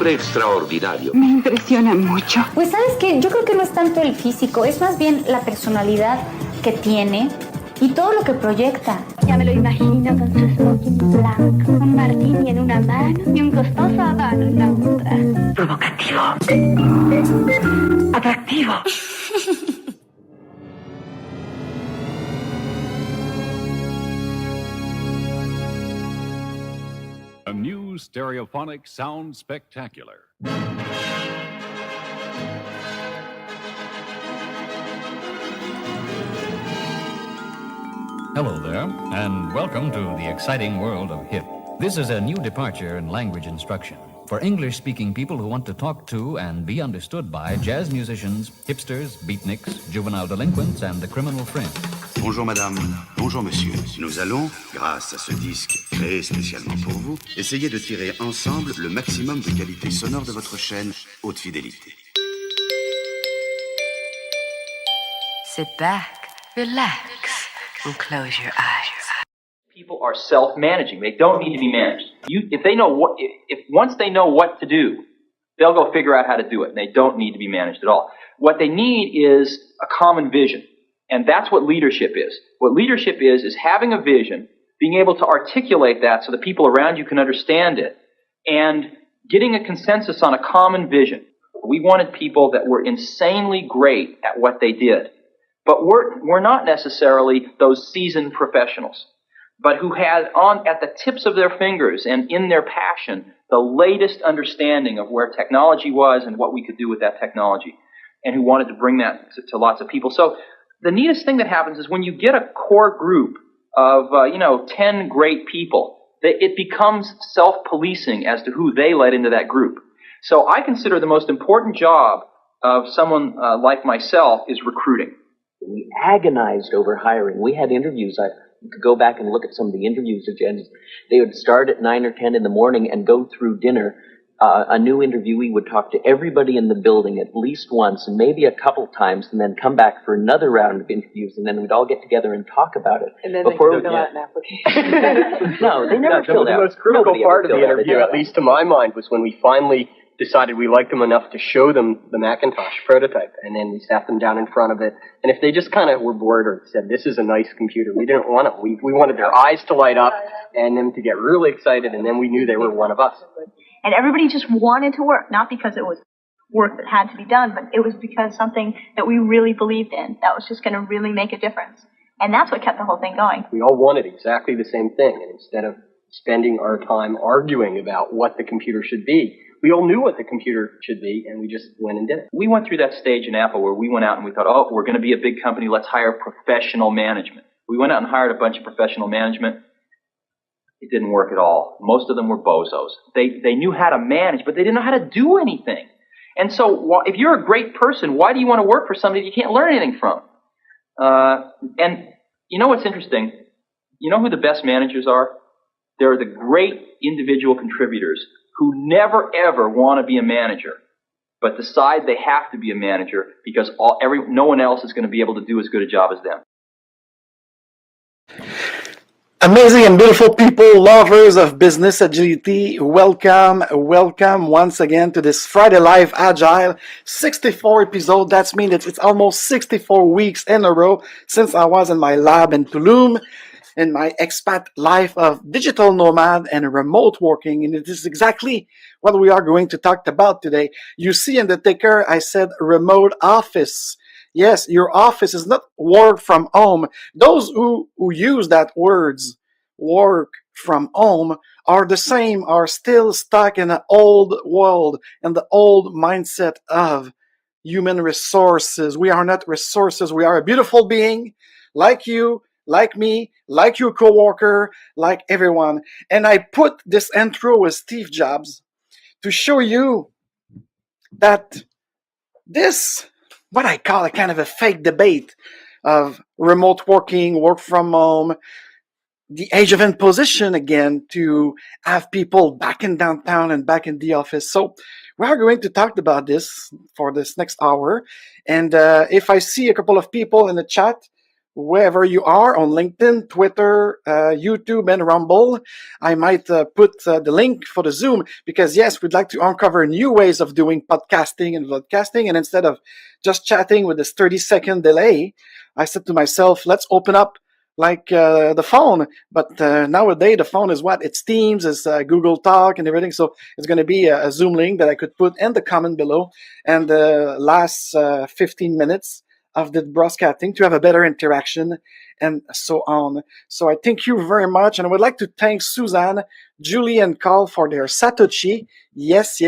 Extraordinario. Me impresiona mucho. Pues sabes que yo creo que no es tanto el físico, es más bien la personalidad que tiene y todo lo que proyecta. Ya me lo imagino con su smoking blanco, un martini en una mano y un costoso habano en la otra. Provocativo. Atractivo. A new stereophonic sound spectacular. Hello there, and welcome to the exciting world of HIP. This is a new departure in language instruction for English-speaking people who want to talk to and be understood by jazz musicians, hipsters, beatniks, juvenile delinquents, and the criminal fringe. Bonjour madame, bonjour monsieur. Nous allons, grâce à ce disque créé spécialement pour vous, essayer de tirer ensemble le maximum de qualité sonore de votre chaîne haute fidélité. Sit back, relax, and close your eyes. People are self-managing. They don't need to be managed. Once they know what to do, they'll go figure out how to do it. And they don't need to be managed at all. What they need is a common vision. And that's what leadership is. What leadership is having a vision, being able to articulate that so the people around you can understand it, and getting a consensus on a common vision. We wanted people that were insanely great at what they did. But we're not necessarily those seasoned professionals, but who had at the tips of their fingers and in their passion the latest understanding of where technology was and what we could do with that technology, and who wanted to bring that to lots of people. So the neatest thing that happens is when you get a core group of 10 great people, it becomes self-policing as to who they let into that group. So I consider the most important job of someone like myself is recruiting. We agonized over hiring. We had interviews. You could go back and look at some of the interviews agendas. They would start at 9 or 10 in the morning and go through dinner. A new interviewee would talk to everybody in the building at least once and maybe a couple times, and then come back for another round of interviews, and then we'd all get together and talk about it. And then before they fill out an application. No, they never filled out. The most critical part of the interview, at least to my mind, was when we finally decided we liked them enough to show them the Macintosh prototype, and then we sat them down in front of it, and if they just kind of were bored or said, this is a nice computer, we didn't want it. We wanted their eyes to light up and them to get really excited, and then we knew they were one of us. And everybody just wanted to work, not because it was work that had to be done, but it was because something that we really believed in that was just going to really make a difference. And that's what kept the whole thing going. We all wanted exactly the same thing, and instead of spending our time arguing about what the computer should be, we all knew what the computer should be, and we just went and did it. We went through that stage in Apple where we went out and we thought, we're going to be a big company, let's hire professional management. We went out and hired a bunch of professional management. It didn't work at all. Most of them were bozos. They knew how to manage, but they didn't know how to do anything. And so if you're a great person, why do you want to work for somebody you can't learn anything from? And you know what's interesting? You know who the best managers are? They're the great individual contributors who never, ever want to be a manager, but decide they have to be a manager because no one else is going to be able to do as good a job as them. Amazing and beautiful people, lovers of business agility, welcome once again to this Friday Live Agile 64 episode. That's mean it's almost 64 weeks in a row since I was in my lab in Tulum, in my expat life of digital nomad and remote working, and it is exactly what we are going to talk about today. You see in the ticker, I said remote office. Yes, your office is not work from home. Those who use that words, work from home, are the same, are still stuck in the old world and the old mindset of human resources. We are not resources. We are a beautiful being like you, like me, like your coworker, like everyone. And I put this intro with Steve Jobs to show you that this, what I call a kind of a fake debate of remote working, work from home, the age of imposition again, to have people back in downtown and back in the office. So we are going to talk about this for this next hour. And if I see a couple of people in the chat wherever you are on LinkedIn, Twitter, YouTube, and Rumble. I might put the link for the Zoom because, yes, we'd like to uncover new ways of doing podcasting and broadcasting. And instead of just chatting with this 30-second delay, I said to myself, let's open up like the phone. But nowadays, the phone is what? It's Teams, it's Google Talk and everything. So it's going to be a Zoom link that I could put in the comment below. And the last 15 minutes of the broadcasting to have a better interaction and so on. So I thank you very much. And I would like to thank Suzanne, Julie, and Carl for their Satoshi. Yes.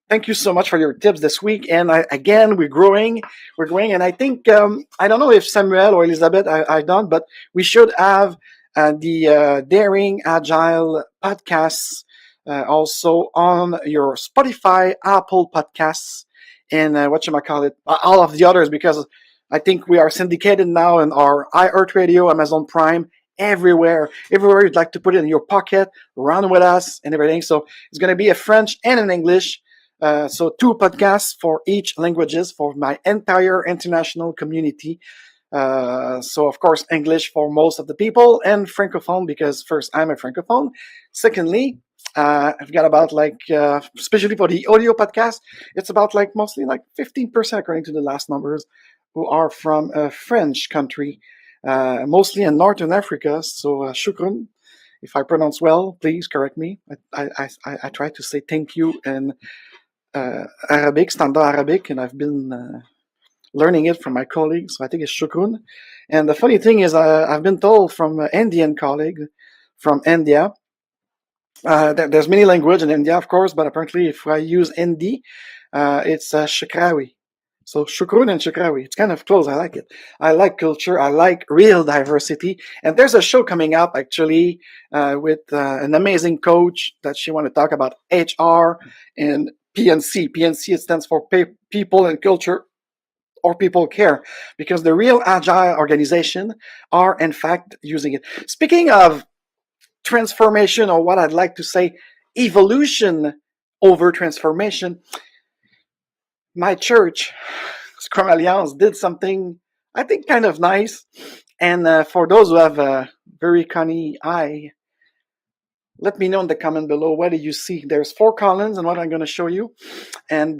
Thank you so much for your tips this week. And again, we're growing. And I think, I don't know if Samuel or Elizabeth are done, but we should have the Daring Agile Podcast also on your Spotify, Apple Podcasts, and all of the others, because I think we are syndicated now in our iHeartRadio, Amazon Prime, everywhere you'd like to put it in your pocket, run with us and everything. So it's going to be a French and an English. So 2 podcasts for each languages for my entire international community. So of course, English for most of the people and Francophone, because first, I'm a Francophone. Secondly, I've got about especially for the audio podcast, it's about mostly 15% according to the last numbers who are from a French country, mostly in Northern Africa. So shukran. If I pronounce well, please correct me. I try to say thank you in Arabic, Standard Arabic, and I've been learning it from my colleagues. So I think it's shukran. And the funny thing is, I've been told from an Indian colleague from India, there's many languages in India, of course, but apparently if I use Hindi, it's Shakrawi. So Shukrun and Shakrawi. It's kind of close. I like it. I like culture. I like real diversity. And there's a show coming up, actually, with an amazing coach that she want to talk about HR and PNC. PNC, it stands for People and Culture, or People Care, because the Real Agile organization are, in fact, using it. Speaking of transformation, or what I'd like to say, evolution over transformation, my church, Scrum Alliance, did something I think kind of nice. And for those who have a very canny eye, let me know in the comment below, what do you see? There's 4 columns and what I'm going to show you. And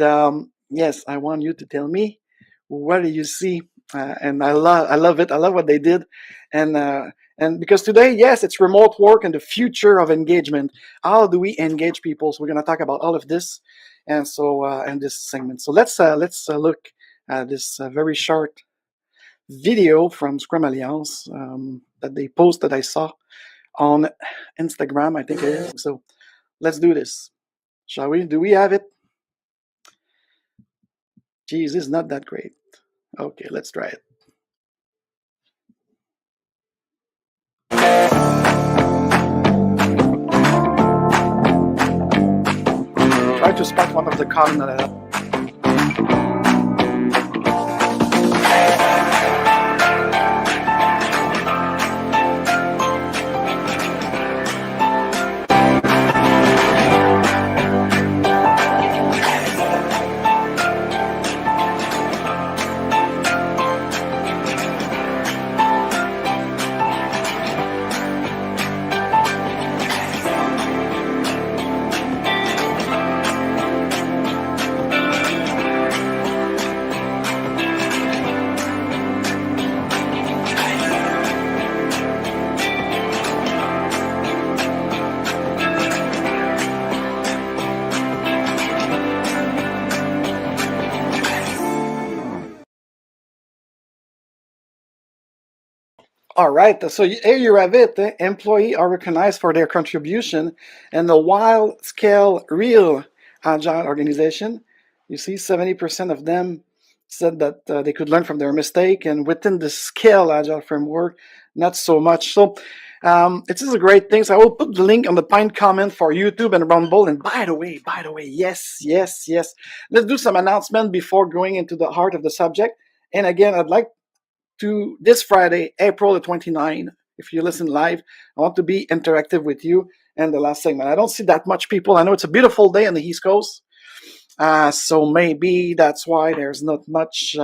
yes, I want you to tell me, what do you see? And I love it. I love what they did. And because today, yes, it's remote work and the future of engagement. How do we engage people? So we're going to talk about all of this, and so in this segment. So let's look at this very short video from Scrum Alliance that they posted. I saw on Instagram, I think it is. So let's do this, shall we? Do we have it? Geez, it's not that great. Okay, let's try it. Try to spot one of the columns that I have. All right, so here you have it. Employees are recognized for their contribution in the wild-scale real agile organization. You see, 70% of them said that they could learn from their mistake, and within the scale agile framework, not so much. So it is a great thing. So I will put the link on the pinned comment for YouTube and Rumble. And by the way, yes. Let's do some announcement before going into the heart of the subject. And again, I'd like to this Friday, April the 29th, if you listen live, I want to be interactive with you in the last segment. I don't see that much people. I know it's a beautiful day on the East Coast, so maybe that's why there's not much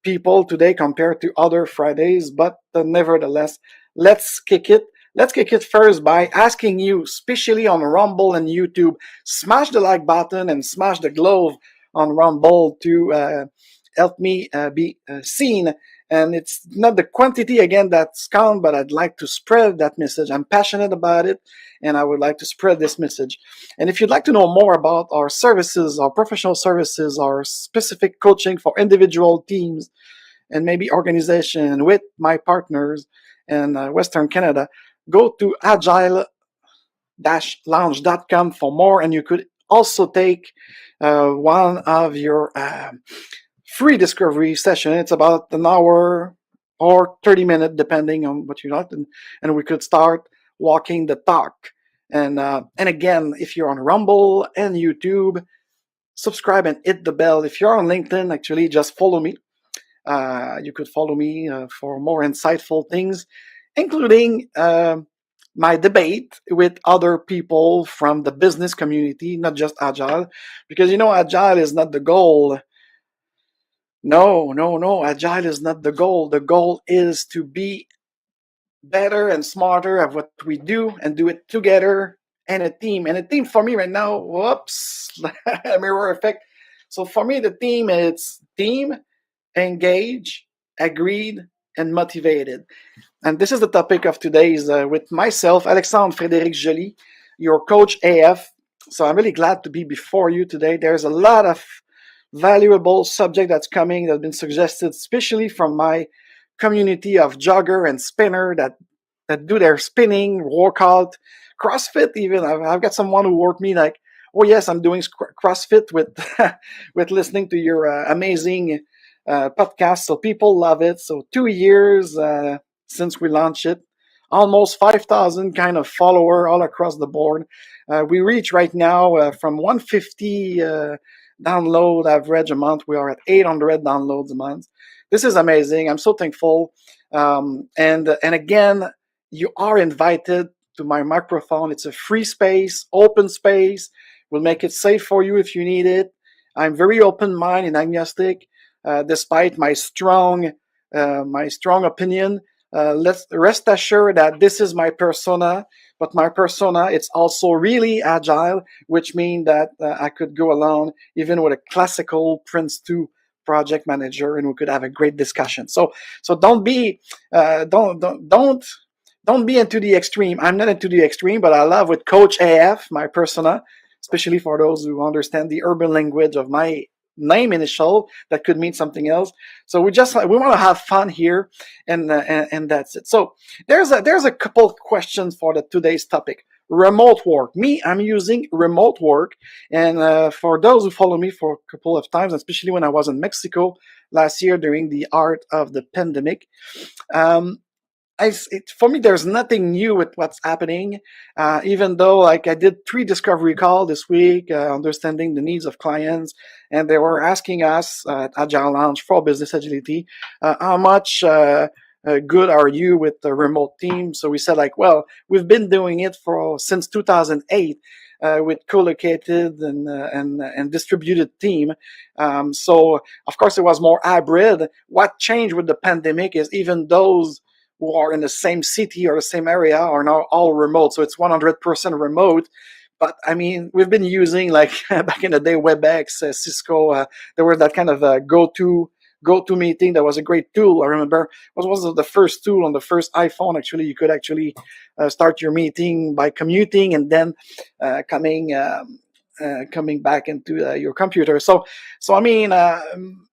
people today compared to other Fridays, but nevertheless, let's kick it. Let's kick it first by asking you, especially on Rumble and YouTube, smash the like button and smash the glove on Rumble to help me be seen. And it's not the quantity again that's count, but I'd like to spread that message. I'm passionate about it, and I would like to spread this message. And if you'd like to know more about our services, our professional services, our specific coaching for individual teams, and maybe organization with my partners in Western Canada, go to agile-lounge.com for more, and you could also take one of your free discovery session. It's about an hour or 30 minutes, depending on what you like, and we could start walking the talk. And again, if you're on Rumble and YouTube, subscribe and hit the bell. If you're on LinkedIn, actually, just follow me. You could follow me for more insightful things, including my debate with other people from the business community, not just Agile, because Agile is not the goal. No, Agile is not the goal. The goal is to be better and smarter at what we do and do it together and a team. And a team for me right now, whoops, mirror effect. So for me, the team is team, engage, agreed, and motivated. And this is the topic of today's with myself, Alexandre Frédéric Joly, your coach AF. So I'm really glad to be before you today. There's a lot of valuable subject that's coming that's been suggested, especially from my community of jogger and spinner that do their spinning, workout, CrossFit even. I've got someone who wrote me like, oh yes, I'm doing CrossFit with with listening to your amazing podcast. So people love it. So 2 years since we launched it, almost 5,000 kind of follower all across the board. We reach right now from 150 download average a month. We are at 800 downloads a month. This is amazing. I'm so thankful. And again, you are invited to my microphone. It's a free space, open space. We'll make it safe for you if you need it. I'm very open-minded and agnostic, despite my strong opinion. Let's rest assured that this is my persona, but my persona, it's also really agile, which means that I could go along even with a classical Prince 2 project manager, and we could have a great discussion. So don't be into the extreme. I'm not into the extreme, but I love with Coach AF, my persona, especially for those who understand the urban language of my name initial that could mean something else. So we want to have fun here, and that's it. So there's a couple of questions for today's topic. Remote work. I'm using remote work, and for those who follow me for a couple of times, especially when I was in Mexico last year during the heart of the pandemic, for me, there's nothing new with what's happening, even though I did 3 discovery calls this week, understanding the needs of clients, and they were asking us at Agile Lounge for Business Agility, how much good are you with the remote team? So we said well, we've been doing it since 2008 with co-located and distributed team. So of course it was more hybrid. What changed with the pandemic is even those who are in the same city or the same area are now all remote. So it's 100% remote. But I mean, we've been using back in the day, WebEx, Cisco. There was that kind of go-to meeting. That was a great tool. I remember what was the first tool on the first iPhone. Actually, you could actually start your meeting by commuting and then coming back into your computer. So I mean,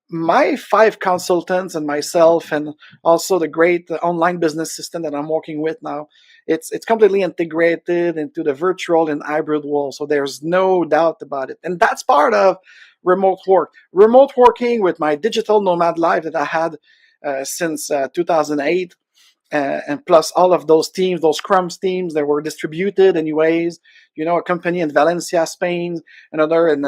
my 5 consultants and myself, and also the great online business system that I'm working with now, it's completely integrated into the virtual and hybrid world. So there's no doubt about it. And that's part of remote work. Remote working with my digital nomad life that I had since 2008. And plus all of those teams, those Scrum teams that were distributed anyways, a company in Valencia, Spain, another in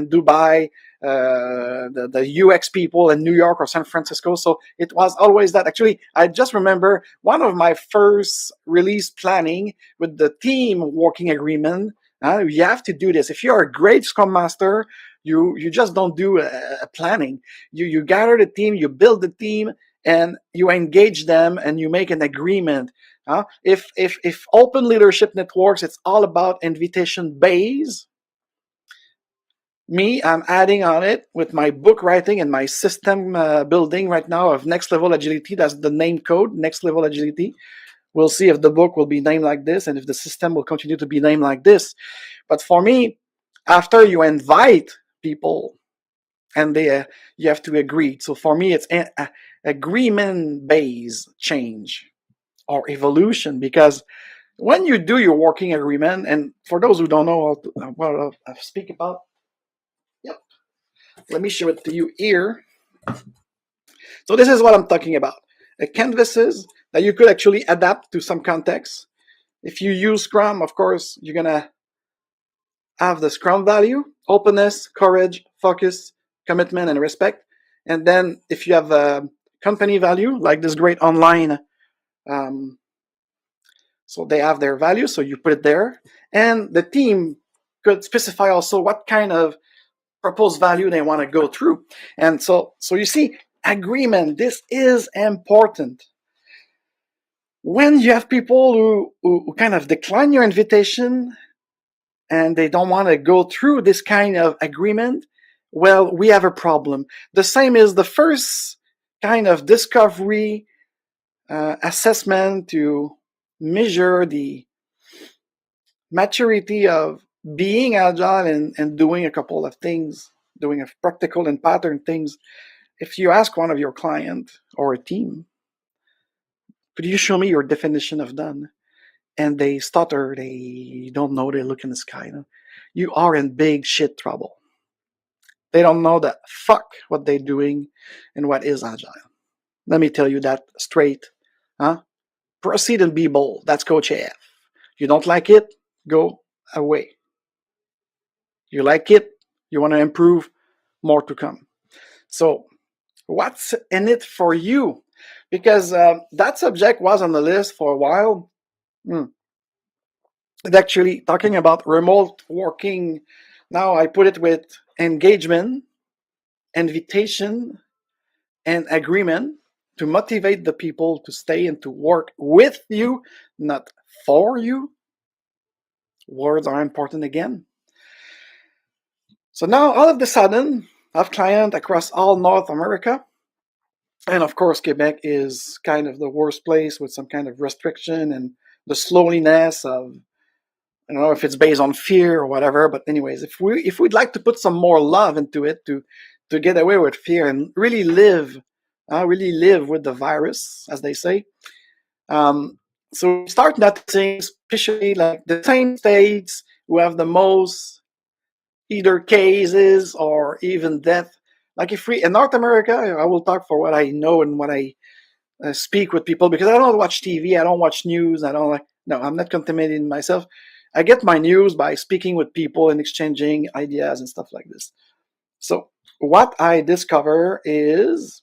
Dubai, the UX people in New York or San Francisco. So it was always that. Actually, I just remember one of my first release planning with the team working agreement. You have to do this. If you're a great Scrum Master, You just don't do a planning. You gather the team, you build the team, and you engage them, and you make an agreement. If open leadership networks, it's all about invitation based. Me, I'm adding on it with my book writing and my system building right now of Next Level Agility. That's the name code, Next Level Agility. We'll see if the book will be named like this and if the system will continue to be named like this. But for me, after you invite people and you have to agree. So for me, it's agreement-based change or evolution, because when you do your working agreement, and for those who don't know what I speak about, let me show it to you here. So this is what I'm talking about. Canvases that you could actually adapt to some context. If you use Scrum, of course, you're going to have the Scrum value: openness, courage, focus, commitment, and respect. And then if you have a company value, like this great online, so they have their value, so you put it there. And the team could specify also what kind of proposed value they want to go through. And so you see, agreement, this is important. When you have people who kind of decline your invitation and they don't want to go through this kind of agreement, well, we have a problem. The same is the first kind of discovery assessment to measure the maturity of being agile and doing a couple of things, doing a practical and pattern things. If you ask one of your client or a team, could you show me your definition of done? And they stutter, they don't know, they look in the sky. You are in big shit trouble. They don't know the fuck what they're doing and what is agile. Let me tell you that straight. Proceed and be bold. That's Coach AF. You don't like it, go away. You like it, you want to improve, more to come. So what's in it for you? Because that subject was on the list for a while. It's actually talking about remote working. Now I put it with engagement, invitation, and agreement to motivate the people to stay and to work with you, not for you. Words are important again. So now all of a sudden, I have clients across all North America. And of course, Quebec is kind of the worst place with some kind of restriction and the slowness of, I don't know if it's based on fear or whatever, but anyways, if we'd like to put some more love into it to get away with fear and really live with the virus, as they say. So we start noticing, especially like the same states who have the most either cases or even death. Like if we in North America, I will talk for what I know and what I speak with people, because I don't watch TV, I don't watch news, I'm not contaminating myself. I get my news by speaking with people and exchanging ideas and stuff like this. So what I discover is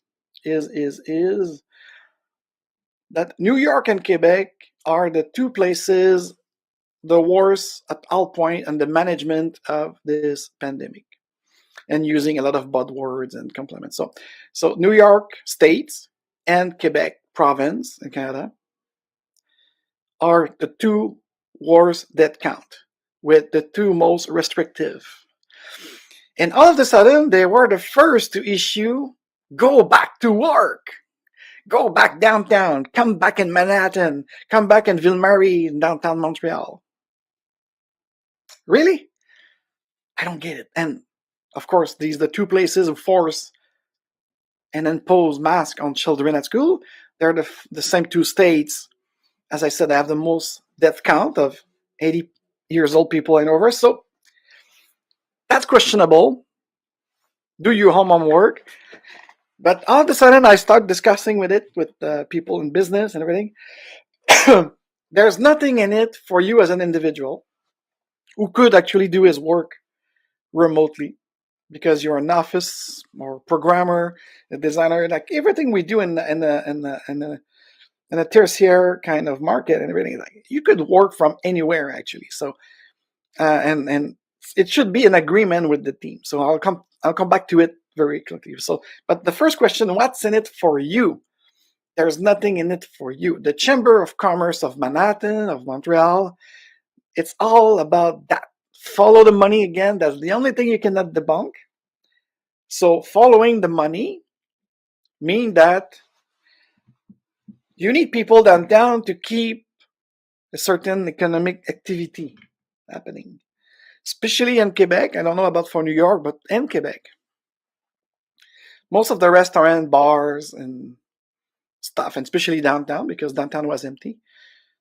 that New York and Quebec are the two places the worst at all point in the management of this pandemic, and using a lot of buzzwords and compliments. So New York State and Quebec Province in Canada are the two worst death count, with the two most restrictive. And all of a sudden, they were the first to issue, go back to work. Go back downtown, come back in Manhattan, come back in Ville-Marie in downtown Montreal. Really? I don't get it. And of course, these are the two places who force and impose masks on children at school. They're the same two states, as I said, they have the most death count of 80 years old people and over. So that's questionable. Do your homework. But all of a sudden, I start discussing with people in business and everything. There's nothing in it for you as an individual who could actually do his work remotely, because you're an office or programmer, a designer, like everything we do in a tertiary kind of market and everything. Like, you could work from anywhere actually. So, and it should be an agreement with the team. So I'll come back to it very quickly. So, but the first question, what's in it for you? There's nothing in it for you. The Chamber of Commerce of Manhattan, of Montreal, it's all about that. Follow the money again. That's the only thing you cannot debunk. So following the money means that you need people downtown to keep a certain economic activity happening. Especially in Quebec. I don't know about for New York, but in Quebec. Most of the restaurants, bars, and stuff, and especially downtown, because downtown was empty,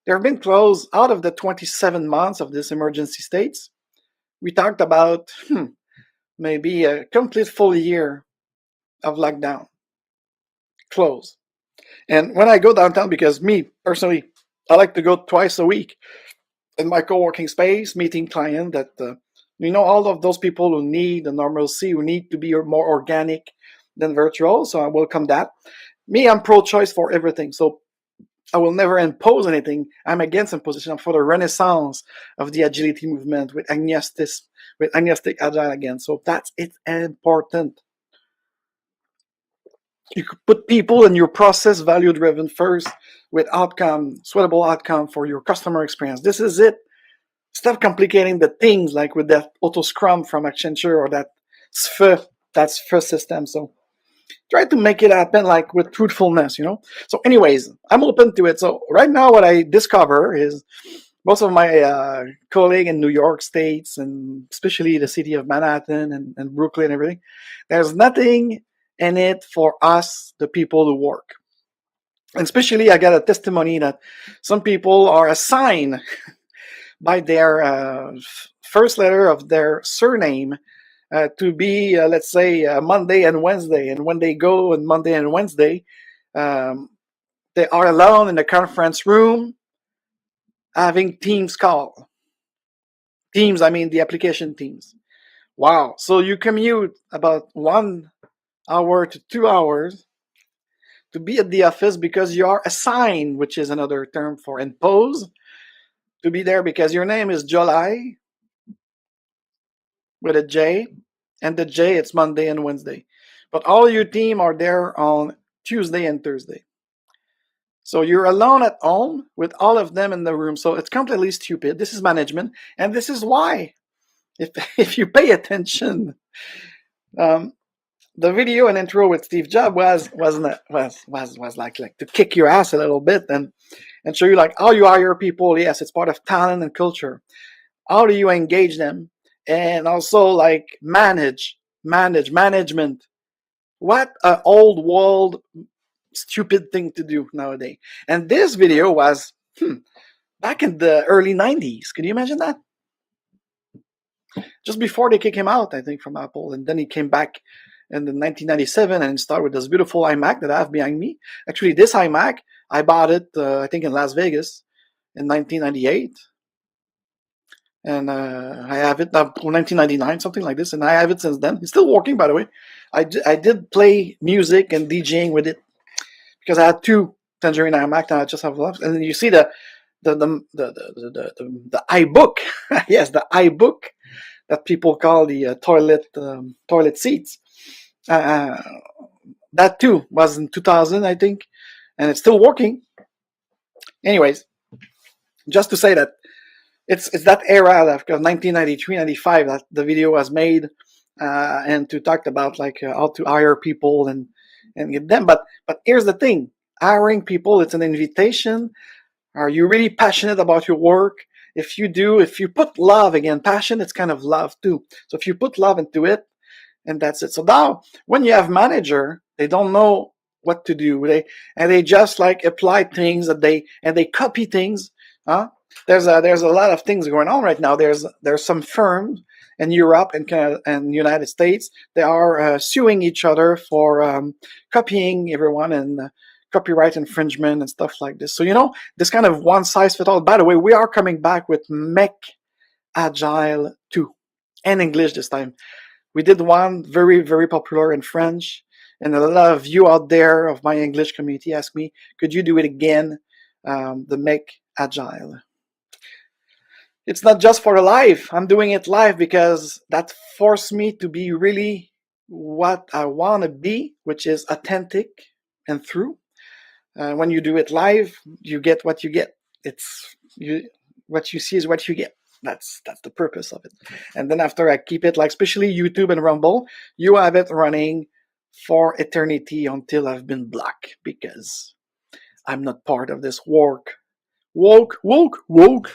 they have been closed. Out of the 27 months of this emergency states, we talked about maybe a complete full year of lockdown, closed. And when I go downtown, because me, personally, I like to go twice a week in my co-working space, meeting clients that, all of those people who need the normalcy, who need to be more organic than virtual, so I welcome that. Me, I'm pro-choice for everything, so I will never impose anything. I'm against imposition. I'm for the renaissance of the agility movement with agnostic agile again. So that's it's important. You could put people in your process, value-driven first, with outcome, sweatable outcome for your customer experience. This is it. Stop complicating the things like with that auto Scrum from Accenture or that SFE system. So try to make it happen like with truthfulness, So anyways, I'm open to it. So right now what I discover is most of my colleagues in New York States and especially the city of Manhattan and Brooklyn and everything, there's nothing in it for us, the people who work. And especially I got a testimony that some people are assigned by their first letter of their surname to be, let's say, Monday and Wednesday. And when they go on Monday and Wednesday, they are alone in the conference room having Teams call. Teams, I mean the application Teams. Wow. So you commute about 1 hour to 2 hours to be at the office because you are assigned, which is another term for impose, to be there because your name is July with a J, and the J, it's Monday and Wednesday. But all your team are there on Tuesday and Thursday. So you're alone at home with all of them in the room. So it's completely stupid. This is management. And this is why, if you pay attention, the video and intro with Steve Jobs was like to kick your ass a little bit and show you like how you hire people. Yes, it's part of talent and culture. How do you engage them? And also like management. What an old world stupid thing to do nowadays. And this video was back in the early 90s. Can you imagine that? Just before they kick him out, I think, from Apple. And then he came back in 1997 and started with this beautiful iMac that I have behind me. Actually, this iMac, I bought it, I think, in Las Vegas in 1998. And I have it now, 1999, something like this. And I have it since then. It's still working, by the way. I did play music and DJing with it because I had two Tangerine iMac. Now I just have left. And then you see the iBook. Yes, the iBook that people call the toilet seats. That too was in 2000, I think. And it's still working. Anyways, just to say that it's that era of 1993, 95 that the video was made, and to talk about like how to hire people and get them. But here's the thing: hiring people, it's an invitation. Are you really passionate about your work? If you put love, again, passion, it's kind of love too. So if you put love into it, and that's it. So now, when you have manager, they don't know what to do. They just like apply things that they copy things. There's a lot of things going on right now. There's some firms in Europe and Canada and United States. They are suing each other for copying everyone and copyright infringement and stuff like this. So this kind of one size fits all. By the way, we are coming back with Make Agile 2 in English this time. We did one very, very popular in French, and a lot of you out there of my English community asked me, could you do it again, the Make Agile? It's not just for the live. I'm doing it live because that forced me to be really what I want to be, which is authentic and true. When you do it live, you get what you get. What you see is what you get. That's the purpose of it. And then after I keep it, like especially YouTube and Rumble, you have it running for eternity until I've been blocked because I'm not part of this woke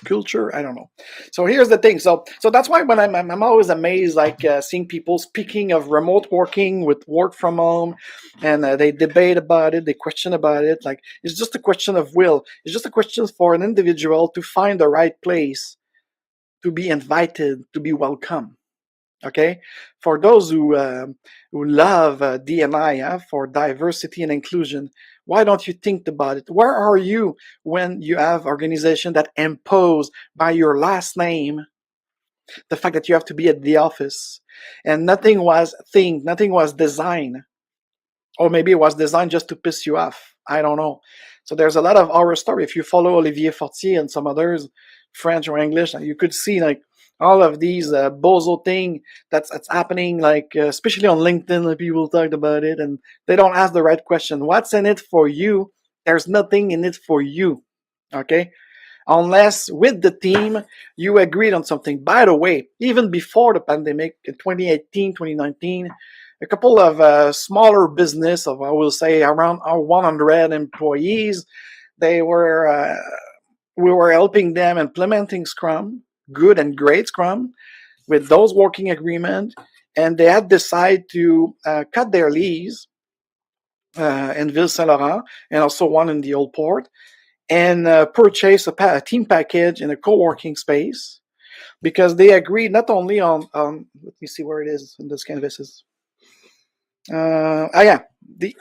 culture. I don't know. So here's the thing. So that's why when I'm always amazed, like seeing people speaking of remote working with work from home, and they debate about it, they question about it. Like it's just a question of will. It's just a question for an individual to find the right place, to be invited, to be welcome. Okay, for those who love D&I, for diversity and inclusion, why don't you think about it? Where are you when you have organization that impose by your last name the fact that you have to be at the office, and nothing was designed, or maybe it was designed just to piss you off. I don't know. So there's a lot of horror story. If you follow Olivier Fortier and some others, French or English, you could see like all of these bozo thing that's happening, like especially on LinkedIn, people talked about it, and they don't ask the right question. What's in it for you? There's nothing in it for you, okay? Unless with the team, you agreed on something. By the way, even before the pandemic, in 2018, 2019, a couple of smaller business of, I will say, around 100 employees, we were helping them implementing Scrum, good and great Scrum, with those working agreement, and they had decided to cut their lease in Ville Saint Laurent, and also one in the Old Port, and purchase a team package in a co-working space, because they agreed not only on let me see where it is in those canvases. The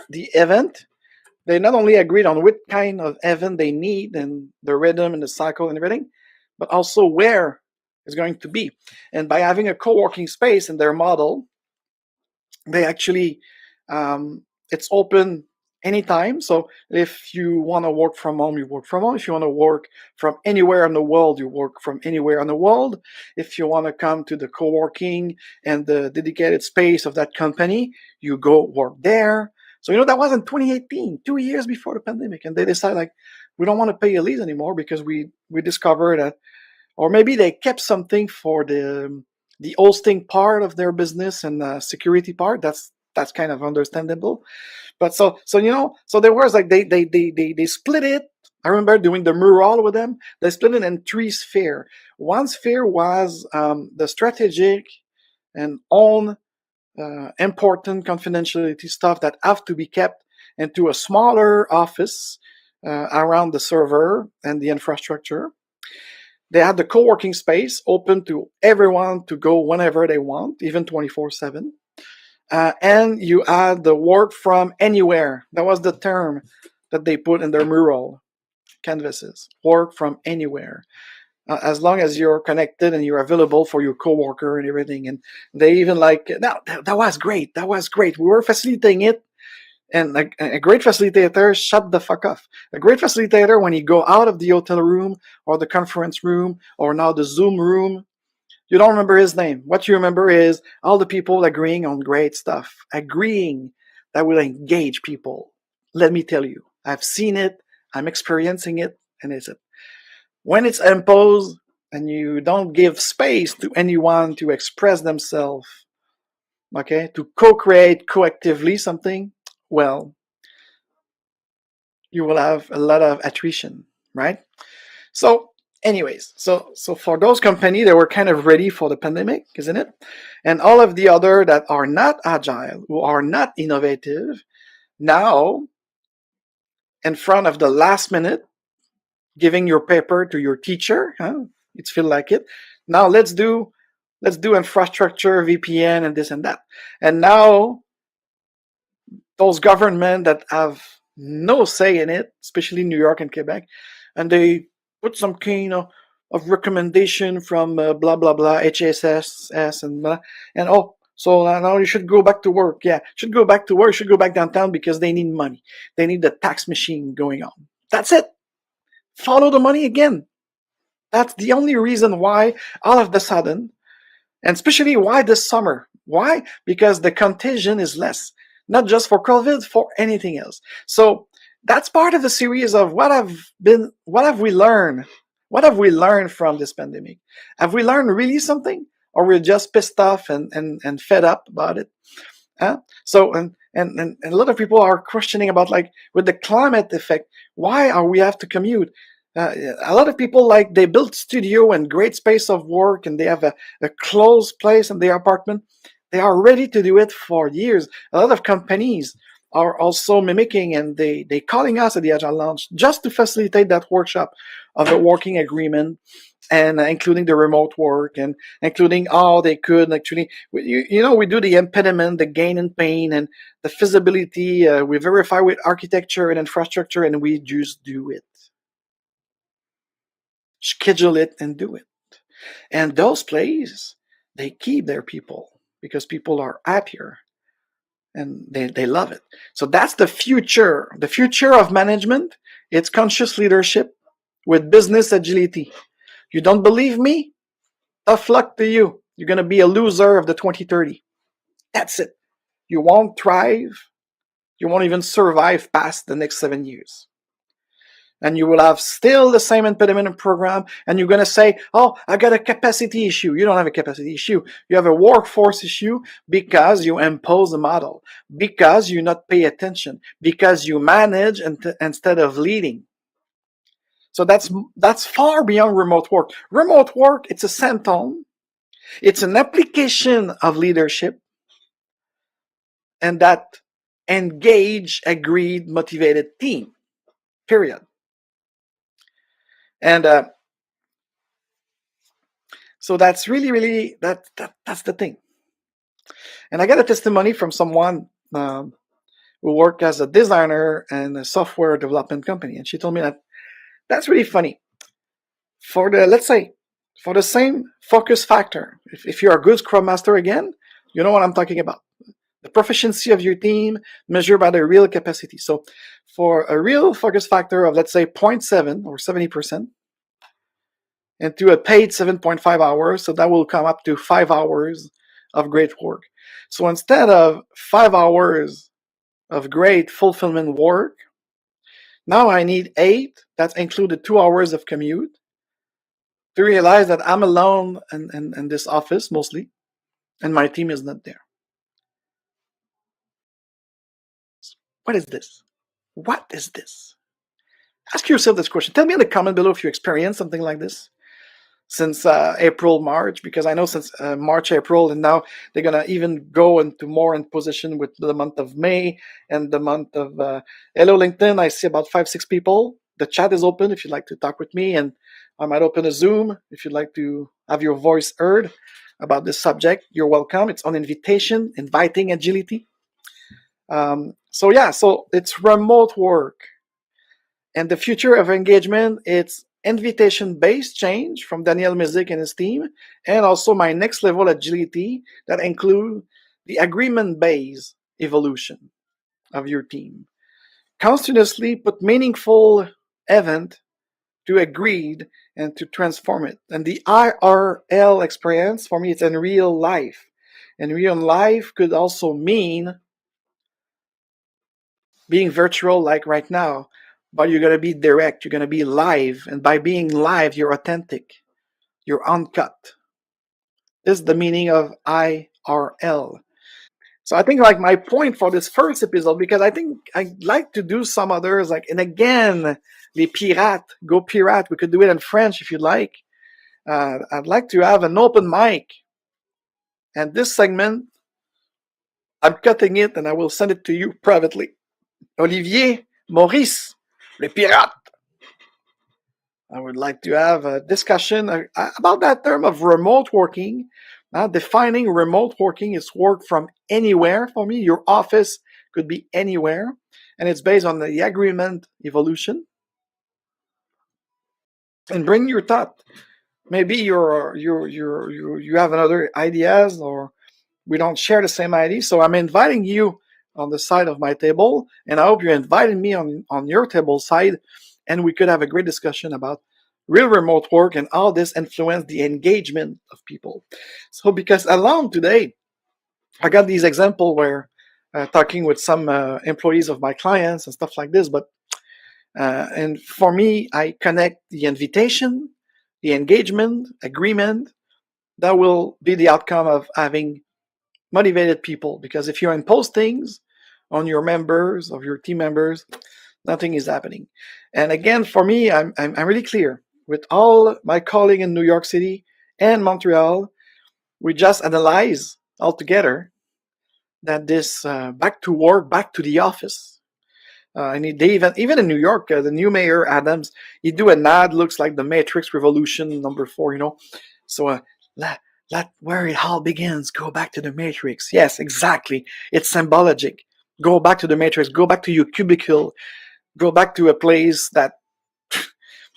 event. They not only agreed on what kind of event they need and the rhythm and the cycle and everything, but also where it's going to be. And by having a co-working space in their model, they actually, it's open anytime. So if you want to work from home, you work from home. If you want to work from anywhere in the world, you work from anywhere in the world. If you want to come to the co-working and the dedicated space of that company, you go work there. So, that was in 2018, 2 years before the pandemic. And they decided, like, we don't want to pay a lease anymore because we discovered that, or maybe they kept something for the hosting part of their business and the security part. That's kind of understandable. But so there was like, they split it. I remember doing the mural with them. They split it in 3 spheres. One sphere was the strategic and own important confidentiality stuff that have to be kept into a smaller office around the server and the infrastructure. They had the co-working space open to everyone to go whenever they want, even 24/7. And you had the work from anywhere. That was the term that they put in their mural canvases. Work from anywhere. As long as you're connected and you're available for your coworker and everything. And they even that was great. That was great. We were facilitating it. And a great facilitator, shut the fuck off. A great facilitator, when you go out of the hotel room or the conference room or now the Zoom room, you don't remember his name. What you remember is all the people agreeing on great stuff. Agreeing that will engage people. Let me tell you, I've seen it. I'm experiencing it. And it's it. When it's imposed and you don't give space to anyone to express themselves, okay, to co-create coactively something, well, you will have a lot of attrition, right? So anyways, so for those companies, they were kind of ready for the pandemic, isn't it? And all of the other that are not agile, who are not innovative, now, in front of the last minute, giving your paper to your teacher, it feel like it. Now let's do infrastructure, VPN, and this and that. And now those governments that have no say in it, especially New York and Quebec, and they put some kind of recommendation from blah blah blah HSS and blah, and so now you should go back to work. Yeah, should go back to work. Should go back downtown because they need money. They need the tax machine going on. That's it. Follow the money again. That's the only reason why all of a sudden, and especially why this summer. Why? Because the contagion is less, not just for COVID, for anything else. So that's part of the series of what have we learned? What have we learned from this pandemic? Have we learned really something? Or we're just pissed off and fed up about it? So, and a lot of people are questioning about, like, with the climate effect, why are we have to commute? A lot of people, like, they build studio and great space of work, and they have a closed place in their apartment. They are ready to do it for years. A lot of companies are also mimicking, and they calling us at the Agile Launch just to facilitate that workshop of a working agreement, and including the remote work, and including all they could actually. We do the impediment, the gain and pain, and the feasibility. We verify with architecture and infrastructure, and we just do it. Schedule it and do it. And those places, they keep their people because people are happier and they love it. So that's the future. The future of management, it's conscious leadership with business agility. You don't believe me? Tough luck to you. You're going to be a loser of the 2030. That's it. You won't thrive. You won't even survive past the next 7 years. And you will have still the same impediment program, and you're going to say, oh, I got a capacity issue. You don't have a capacity issue. You have a workforce issue because you impose a model, because you not pay attention, because you manage instead of leading. So that's far beyond remote work. Remote work, it's a symptom. It's an application of leadership, and that engaged, agreed, motivated team, period. And so that's really that's the thing. And I got a testimony from someone who worked as a designer in a software development company, and she told me that's really funny. For the same focus factor, if you're a good Scrum Master, again, you know what I'm talking about. The proficiency of your team measured by the real capacity. So for a real focus factor of, let's say, 0.7 or 70%, and to a paid 7.5 hours, so that will come up to 5 hours of great work. So instead of 5 hours of great fulfillment work, now I need 8. That's included 2 hours of commute to realize that I'm alone in this office mostly, and my team is not there. What is this? What is this? Ask yourself this question. Tell me in the comment below if you experienced something like this since April, March, because I know since March, April, and now they're going to even go into more Imposition with the month of May and the month of Hello LinkedIn. I see about 5-6 people. The chat is open if you'd like to talk with me, and I might open a Zoom if you'd like to have your voice heard about this subject. You're welcome. It's on invitation, inviting agility. So it's remote work. And the future of engagement, it's invitation-based change from Daniel Mizik and his team, and also my next level agility that include the agreement-based evolution of your team. Continuously put meaningful event to agreed and to transform it. And the IRL experience, for me, it's in real life. And real life could also mean being virtual like right now, but you're going to be direct, you're going to be live, and by being live, you're authentic, you're uncut. This is the meaning of IRL. So I think, like, my point for this first episode, because I think I'd like to do some others, like, and again, les pirates, go pirate, we could do it in French if you'd like. I'd like to have an open mic, and this segment, I'm cutting it and I will send it to you privately. Olivier, Maurice, les pirates. I would like to have a discussion about that term of remote working. Defining remote working is work from anywhere. For me, your office could be anywhere, and it's based on the agreement evolution. And bring your thought. Maybe you have another ideas, or we don't share the same ideas. So I'm inviting you on the side of my table, and I hope you're inviting me on your table side, and we could have a great discussion about real remote work and how this influenced the engagement of people. So because along today, I got these examples where talking with some employees of my clients and stuff like this, but and for me, I connect the invitation, the engagement, agreement, that will be the outcome of having motivated people. Because if you impose things on your members, of your team members, nothing is happening. And again, for me, I'm really clear. With all my colleagues in New York City and Montreal, we just analyze all together that this back to work, back to the office. And they even in New York, the new mayor Adams, he do an ad looks like the Matrix Revolution #4, So let where it all begins. Go back to the Matrix. Yes, exactly. It's symbolic. Go back to the Matrix. Go back to your cubicle. Go back to a place that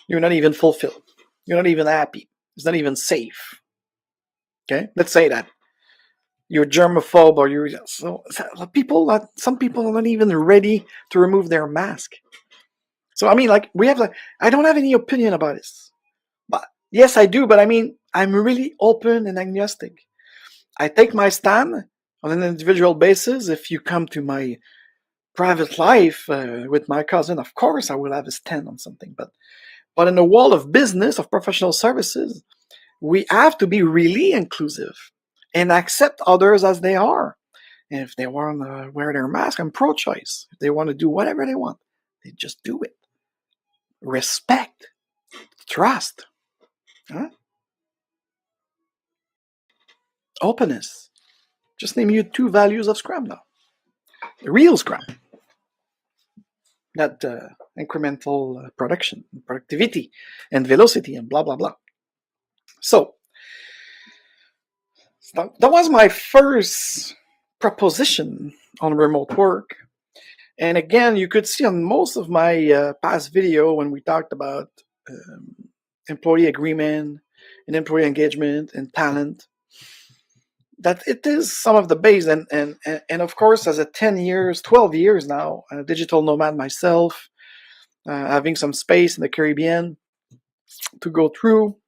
you're not even fulfilled. You're not even happy. It's not even safe. Okay, let's say that. You're germaphobe or you're some people are not even ready to remove their mask. So I mean, I don't have any opinion about this. But yes, I do. But I mean, I'm really open and agnostic. I take my stand on an individual basis. If you come to my private life with my cousin, of course I will have a stand on something. But in the world of business, of professional services, we have to be really inclusive and accept others as they are. And if they want to wear their mask, I'm pro-choice. If they want to do whatever they want, they just do it. Respect, trust, openness. Just name you 2 values of Scrum now. The real Scrum, not incremental production, productivity, and velocity, and blah, blah, blah. So, that was my first proposition on remote work. And again, you could see on most of my past video when we talked about employee agreement and employee engagement and talent, that it is some of the base. And of course, as a 12 years now, a digital nomad myself, having some space in the Caribbean to go through,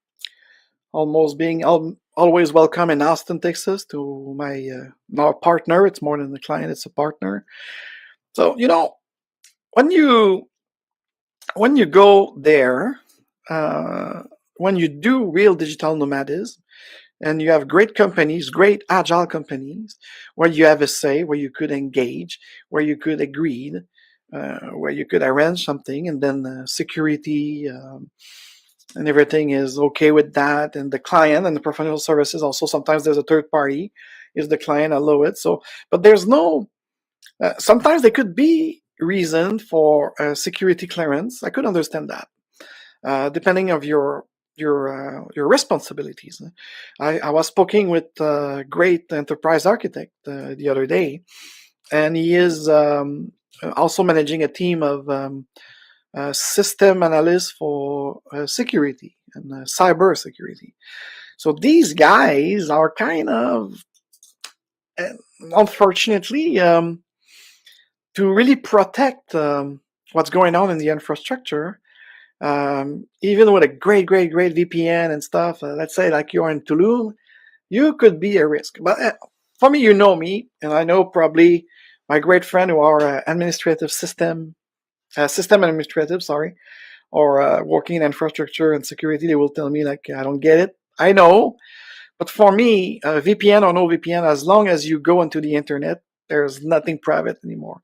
almost being always welcome in Austin, Texas, to my partner. It's more than a client, it's a partner. So, when you go there, when you do real digital nomadism, and you have great companies, great agile companies, where you have a say, where you could engage, where you could agree, where you could arrange something, and then security and everything is okay with that, and the client and the professional services also, sometimes there's a third party, is the client allow it. So, but there's no, sometimes there could be reason for security clearance. I could understand that, depending of your responsibilities. I was speaking with a great enterprise architect the other day, and he is also managing a team of system analysts for security and cyber security. So these guys are kind of, unfortunately, to really protect what's going on in the infrastructure, even with a great VPN and stuff, let's say like you're in Tulum, you could be a risk. But for me, you know me, and I know probably my great friend who are system administrative, or working in infrastructure and security, they will tell me like, I don't get it. I know. But for me, VPN or no VPN, as long as you go into the internet, there's nothing private anymore.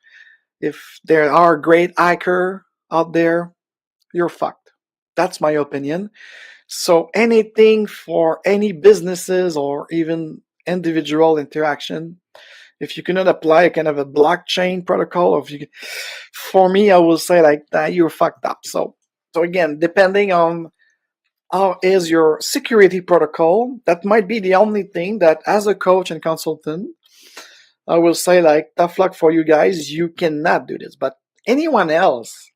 If there are great hackers out there, you're fucked. That's my opinion. So anything for any businesses or even individual interaction, if you cannot apply a kind of a blockchain protocol, or for me, I will say like that, you're fucked up. So again, depending on how is your security protocol, that might be the only thing that as a coach and consultant, I will say like, tough luck for you guys, you cannot do this. But anyone else,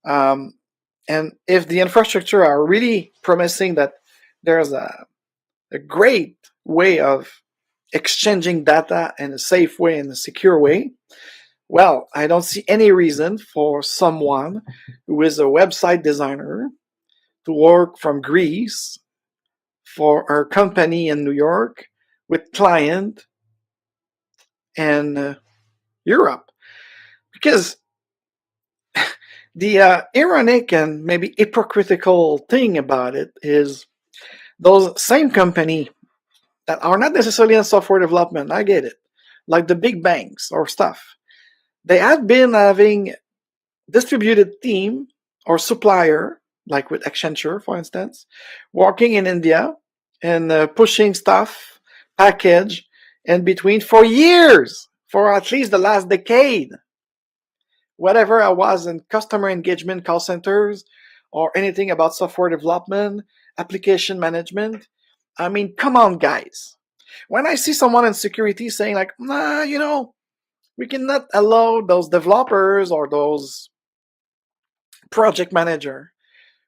and if the infrastructure are really promising that there's a great way of exchanging data in a safe way, in a secure way, well, I don't see any reason for someone who is a website designer to work from Greece for our company in New York with client in Europe. Because the ironic and maybe hypocritical thing about it is those same company that are not necessarily in software development, I get it, like the big banks or stuff, they have been having distributed team or supplier, like with Accenture, for instance, working in India and pushing stuff, package in between for years, for at least the last decade. Whatever I was in customer engagement call centers or anything about software development, application management, I mean, come on, guys. When I see someone in security saying like, nah, we cannot allow those developers or those project manager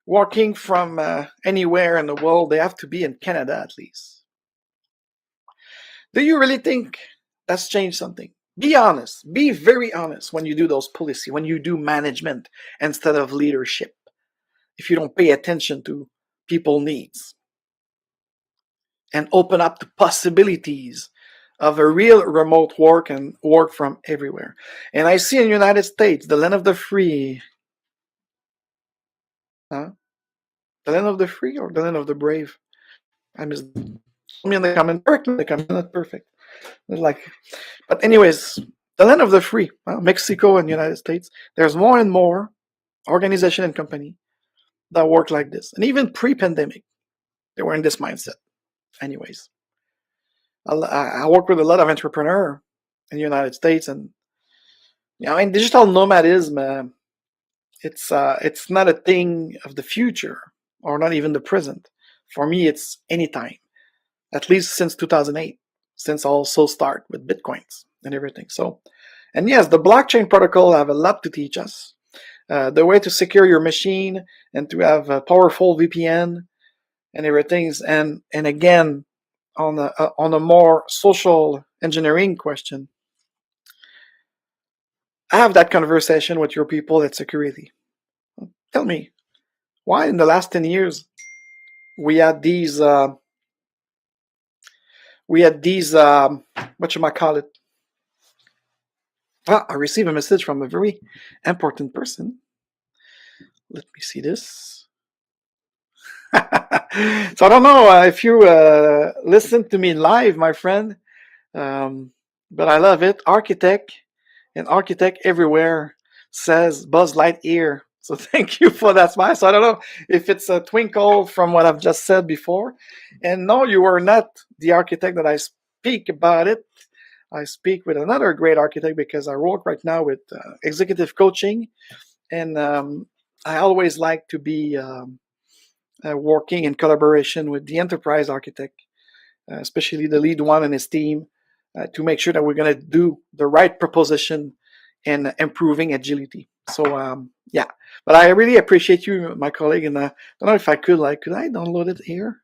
working from anywhere in the world, they have to be in Canada at least. Do you really think that's changed something? Be honest. Be very honest when you do those policy, when you do management instead of leadership. If you don't pay attention to people's needs and open up the possibilities of a real remote work and work from everywhere. And I see in the United States, the land of the free. Huh? The land of the free or the land of the brave? I missed. Tell me in the comment. Correct me in the comment. Not perfect. But anyways, the land of the free, Mexico and the United States. There's more and more organization and company that work like this, and even pre-pandemic, they were in this mindset. Anyways, I work with a lot of entrepreneurs in the United States, and digital nomadism. It's not a thing of the future or not even the present. For me, it's anytime, at least since 2008, since I also start with Bitcoins and everything. So, and yes, the blockchain protocol have a lot to teach us. The way to secure your machine and to have a powerful VPN and everything. And again, on a more social engineering question, have that conversation with your people at security. Tell me, why in the last 10 years we had these whatchamacallit? I received a message from a very important person. Let me see this. So I don't know if you listen to me live, my friend, but I love it. Architect everywhere says Buzz Lightyear. So thank you for that smile. So I don't know if it's a twinkle from what I've just said before. And no, you are not the architect that I speak about it. I speak with another great architect because I work right now with executive coaching. And I always like to be working in collaboration with the enterprise architect, especially the lead one and his team, to make sure that we're going to do the right proposition in improving agility. So, yeah. But I really appreciate you, my colleague, and I don't know if I could I download it here?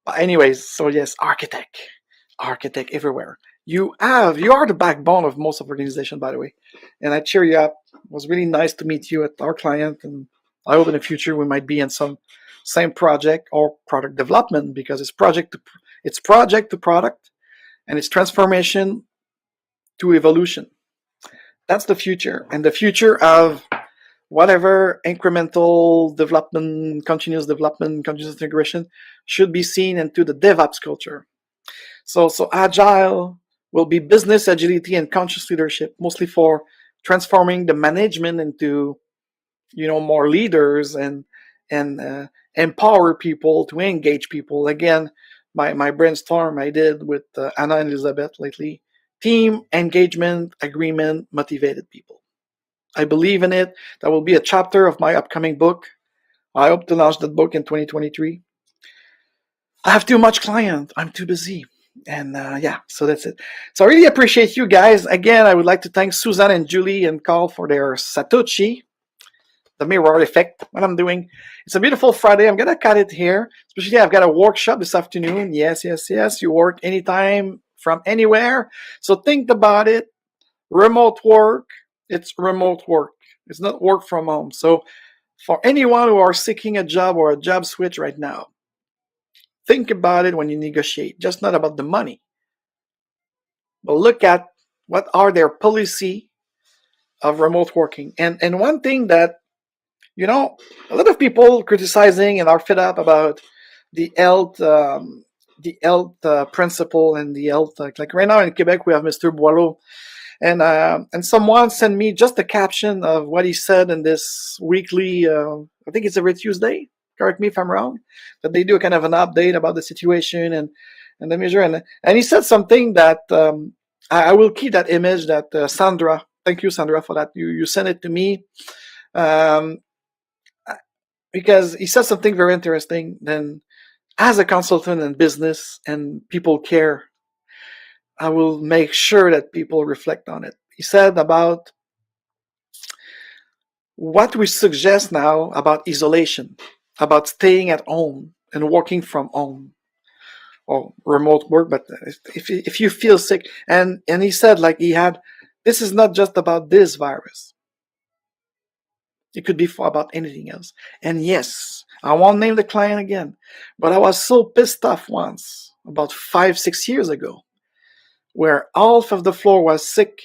But anyways, so yes, architect everywhere. You are the backbone of most of organizations, by the way. And I cheer you up. It was really nice to meet you at our client, and I hope in the future we might be in some same project or product development, because it's project to product, and it's transformation to evolution. That's the future, and the future of whatever incremental development, continuous integration should be seen into the DevOps culture. So Agile will be business agility and conscious leadership, mostly for transforming the management into, more leaders and empower people to engage people. Again, my brainstorm I did with Anna and Elizabeth lately. Team, engagement, agreement, motivated people. I believe in it. That will be a chapter of my upcoming book. I hope to launch that book in 2023. I have too much client. I'm too busy. And so that's it. So I really appreciate you guys. Again, I would like to thank Suzanne and Julie and Carl for their Satoshi, the mirror effect, what I'm doing. It's a beautiful Friday. I'm going to cut it here. Especially I've got a workshop this afternoon. Yes. You work anytime from anywhere. So think about it. Remote work. It's remote work. It's not work from home. So For anyone who are seeking a job or a job switch right now, think about it when you negotiate, just not about the money. But look at what are their policy of remote working. And one thing that, a lot of people criticizing and are fed up about the health principle and the health, like right now in Quebec, we have Mr. Boileau. And someone sent me just a caption of what he said in this weekly, I think it's every Tuesday, correct me if I'm wrong, that they do a kind of an update about the situation and the measure. And he said something that I will keep that image that Sandra, thank you, Sandra, for that. You sent it to me because he said something very interesting. Then as a consultant in business and people care, I will make sure that people reflect on it. He said about what we suggest now about isolation, about staying at home and working from home or remote work. But if you feel sick, and he said this is not just about this virus. It could be about anything else. And yes, I won't name the client again, but I was so pissed off once, about 5-6 years ago, where half of the floor was sick,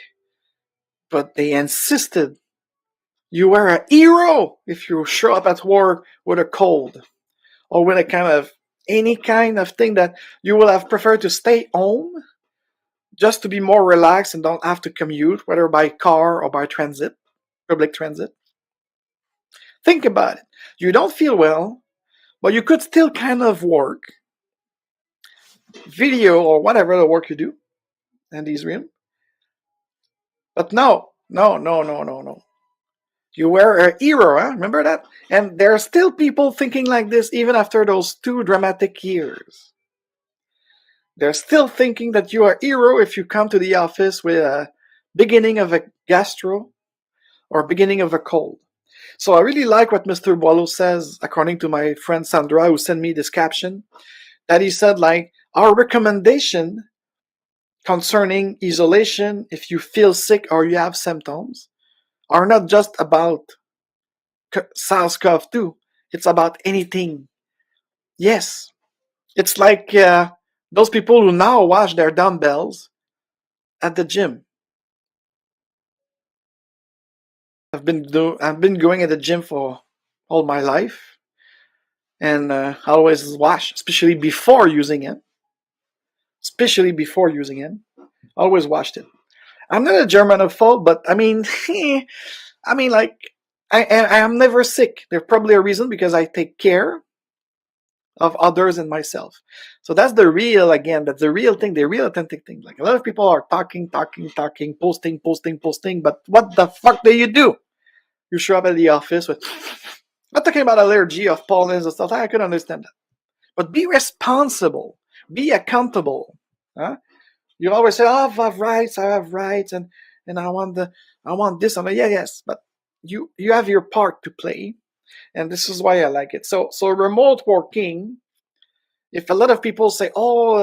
but they insisted you were a hero if you show up at work with a cold or with any kind of thing that you would have preferred to stay home just to be more relaxed and don't have to commute, whether by car or by public transit. Think about it. You don't feel well, but you could still kind of work, video or whatever the work you do in these rooms. But no. You were a hero, huh? Remember that? And there are still people thinking like this even after those 2 dramatic years. They're still thinking that you are a hero if you come to the office with a beginning of a gastro or beginning of a cold. So I really like what Mr. Boileau says, according to my friend Sandra, who sent me this caption, that he said, our recommendation concerning isolation, if you feel sick or you have symptoms, are not just about SARS-CoV-2. It's about anything. Yes. It's like those people who now wash their dumbbells at the gym. I've been going at the gym for all my life, and I always wash, especially before using it. Always washed it. I'm not a Germanophobe, but I am never sick. There's probably a reason, because I take care of others and myself. So that's the real thing, the real authentic thing. Like a lot of people are talking, posting, but what the fuck do? You show up at the office with, not talking about allergy of pollens and stuff, I could understand that. But be responsible, be accountable. Huh? You always say, I have rights, and I want this, and yes, but you have your part to play, and this is why I like it. So remote working, if a lot of people say, all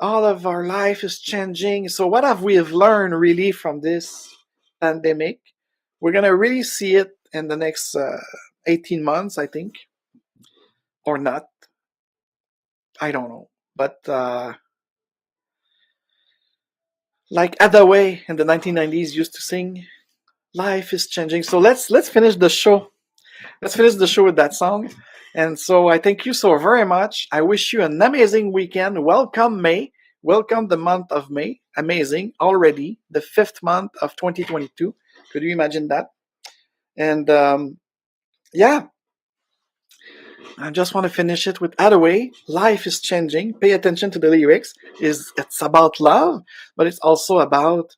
of our life is changing, so what have we learned really from this pandemic? We're going to really see it in the next 18 months, I think, or not. I don't know, but like Hathaway in the 1990s used to sing, life is changing. So let's finish the show. Let's finish the show with that song. And so I thank you so very much. I wish you an amazing weekend. Welcome May. Welcome the month of May. Amazing. Already the 5th month of 2022. Could you imagine that? And I just want to finish it with Hathaway. Life is changing. Pay attention to the lyrics. It's about love, but it's also about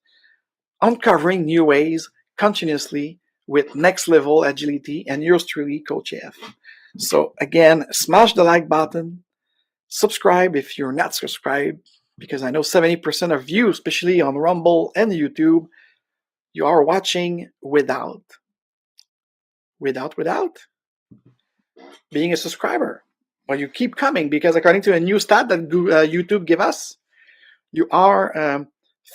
uncovering new ways continuously with next level agility, and yours truly, Coach AF. So again, smash the like button, subscribe if you're not subscribed, because I know 70% of you, especially on Rumble and YouTube, you are watching without being a subscriber. Well, you keep coming, because according to a new stat that YouTube give us, you are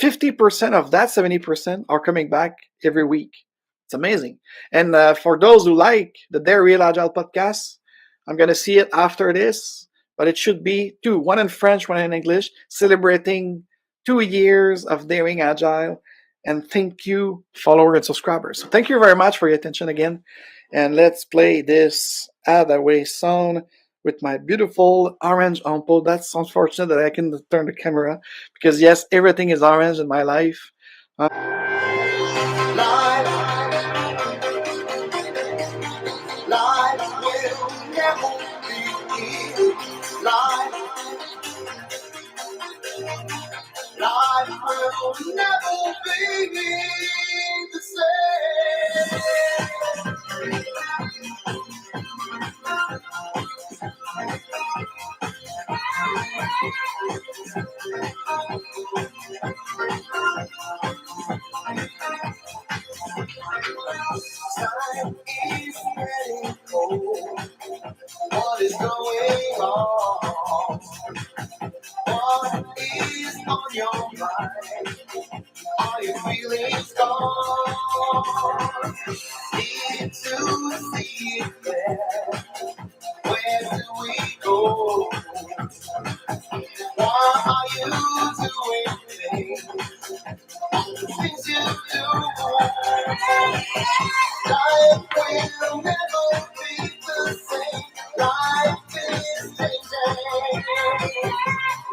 50% of that 70% are coming back every week. It's amazing. And for those who like the Dare Real Agile podcast, I'm going to see it after this, but it should be two, one in French, one in English, celebrating 2 years of Daring Agile. And thank you, followers and subscribers. So thank you very much for your attention again. And let's play this Away song with my beautiful orange ampoule. That's unfortunate that I can turn the camera because, yes, everything is orange in my life. Life will never be easy. Life will never be the same. Time is getting cold. What is going on? What is on your mind? Are your feelings gone? Need to see it there. Where do we go? Why are you doing things you do? Life will never be the same. Life is changing.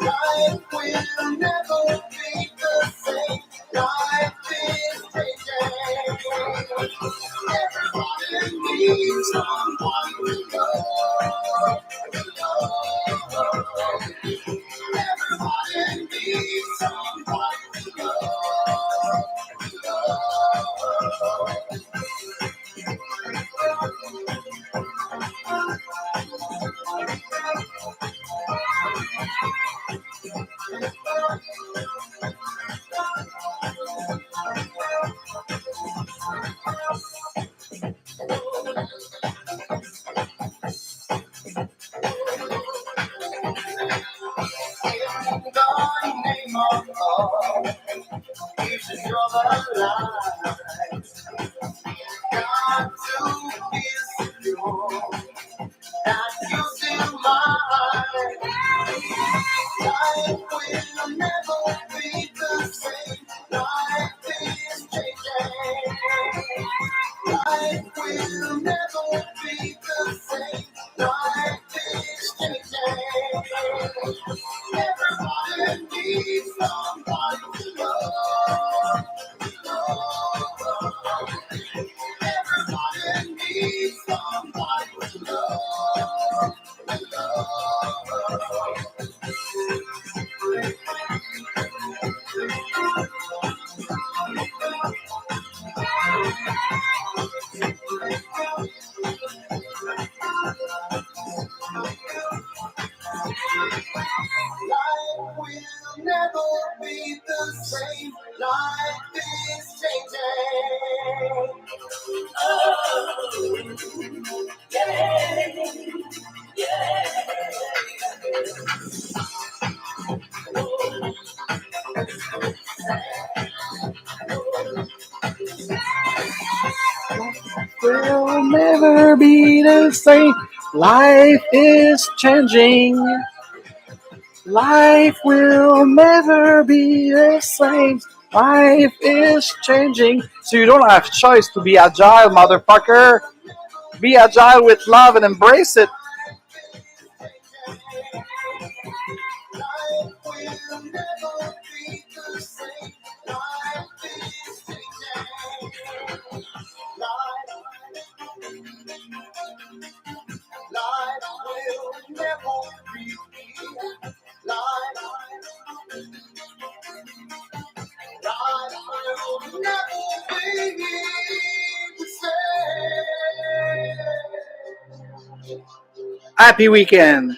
Life will never be the same. Life is changing. Everybody needs someone to love. Everybody needs someone to love. In the name of love, you should draw the line. Got to be secure that you're still mine. Life will never be the same. Life is changing. Life will never be the same. Life is changing. Everybody needs somebody to love. Everybody needs somebody to love. Life will never be the same. Life is changing. Oh, yeah, yeah. Will never be the same. Life is changing. Life will never be the same. Life is changing. So you don't have choice to be agile, motherfucker. Be agile with love and embrace it. Life will never be the same. Life is changing. Life will never be. Life will never be the same. Happy weekend.